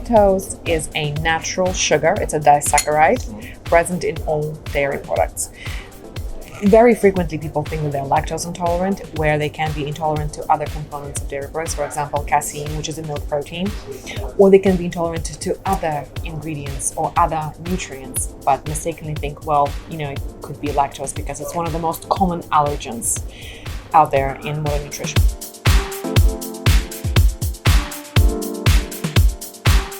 Lactose is a natural sugar. It's a disaccharide present in all dairy products. Very frequently, people think that they're lactose intolerant, where they can be intolerant to other components of dairy products, for example, casein, which is a milk protein, or they can be intolerant to other ingredients or other nutrients, but mistakenly think, well, it could be lactose because it's one of the most common allergens out there in modern nutrition.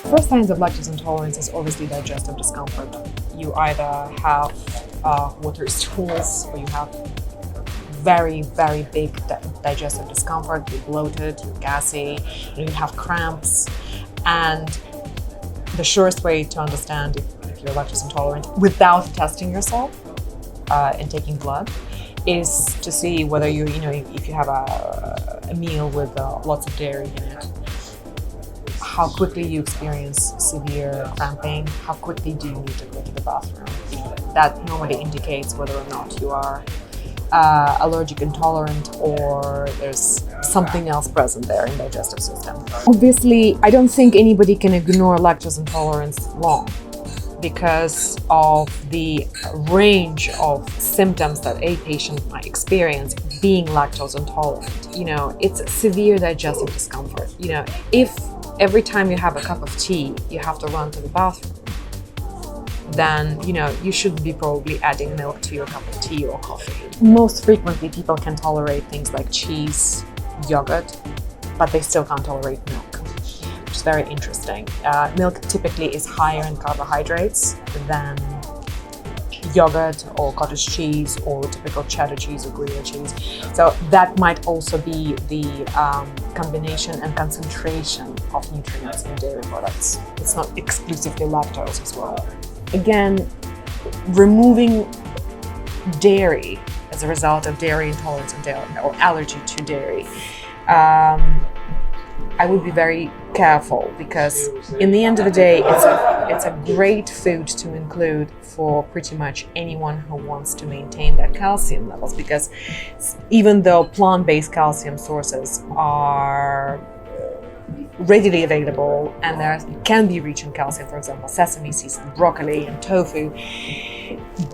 First signs of lactose intolerance is obviously digestive discomfort. You either have watery stools, or you have very, very big digestive discomfort. You're bloated, you're gassy, you have cramps. And the surest way to understand if you're lactose intolerant without testing yourself and taking blood is to see whether if you have a meal with lots of dairy in it, how quickly you experience severe cramping, how quickly do you need to go to the bathroom. That normally indicates whether or not you are allergic intolerant or there's something else present there in the digestive system. Obviously, I don't think anybody can ignore lactose intolerance long because of the range of symptoms that a patient might experience being lactose intolerant. It's severe digestive discomfort. If every time you have a cup of tea, you have to run to the bathroom, then, you should be probably adding milk to your cup of tea or coffee. Most frequently, people can tolerate things like cheese, yogurt, but they still can't tolerate milk, which is very interesting. Milk typically is higher in carbohydrates than yogurt or cottage cheese or typical cheddar cheese or Gruyere cheese. So that might also be the combination and concentration of nutrients in dairy products. It's not exclusively lactose as well. Again, removing dairy as a result of dairy intolerance or allergy to dairy, I would be very careful because in the end of the day, it's a great food to include for pretty much anyone who wants to maintain their calcium levels, because even though plant-based calcium sources are readily available and there can be rich in calcium, for example, sesame seeds, broccoli and tofu,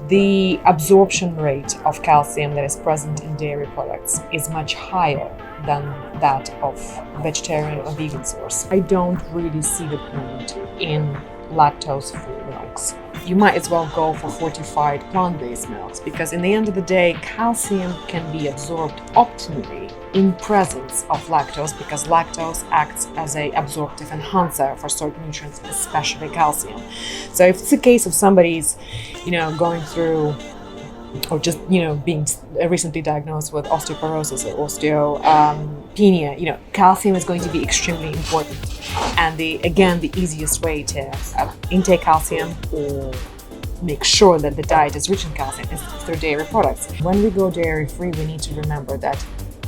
the absorption rate of calcium that is present in dairy products is much higher than that of vegetarian or vegan source. I don't really see the point in lactose-free milks. You might as well go for fortified plant-based milks because in the end of the day, calcium can be absorbed optimally in presence of lactose because lactose acts as an absorptive enhancer for certain nutrients, especially calcium. So if it's a case of somebody's, going through or just, being recently diagnosed with osteoporosis or osteopenia, calcium is going to be extremely important. And the easiest way to intake calcium or make sure that the diet is rich in calcium is through dairy products. When we go dairy-free, we need to remember that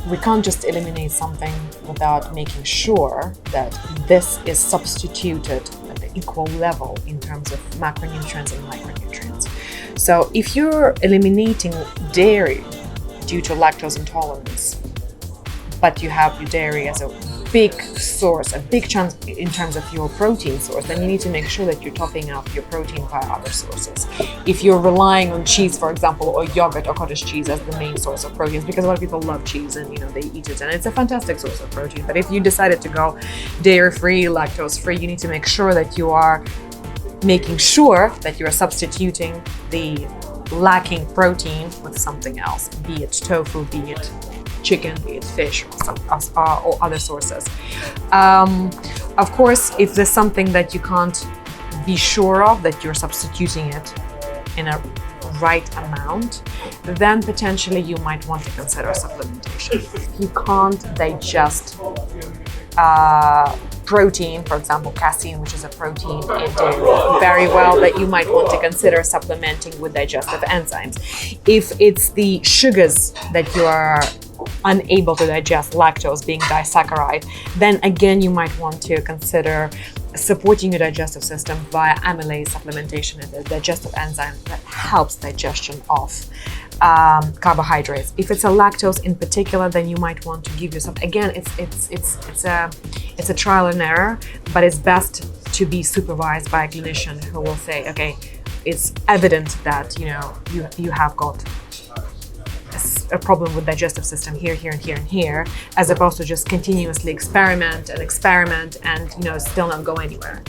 we can't just eliminate something without making sure that this is substituted at the equal level in terms of macronutrients and micronutrients. So if you're eliminating dairy due to lactose intolerance, but you have your dairy as a big source, a big chunk in terms of your protein source, then you need to make sure that you're topping up your protein by other sources. If you're relying on cheese, for example, or yogurt or cottage cheese as the main source of proteins, because a lot of people love cheese and they eat it and it's a fantastic source of protein. But if you decided to go dairy-free, lactose-free, you need to make sure that you are making sure that you are substituting the lacking protein with something else, be it tofu, be it chicken, be it fish, or other sources. Of course, if there's something that you can't be sure of, that you're substituting it in a right amount, then potentially you might want to consider supplementation. If you can't digest protein, for example, casein, which is a protein in dairy, very well, that you might want to consider supplementing with digestive enzymes. If it's the sugars that you are unable to digest, lactose being disaccharide, then again you might want to consider supporting your digestive system via amylase supplementation and the digestive enzyme that helps digestion of carbohydrates. If it's a lactose in particular, then you might want to give yourself, again, it's a trial and error, but it's best to be supervised by a clinician who will say, okay, it's evident that you have got a problem with digestive system here, here, and here, and here, as opposed to just continuously experiment and still not go anywhere.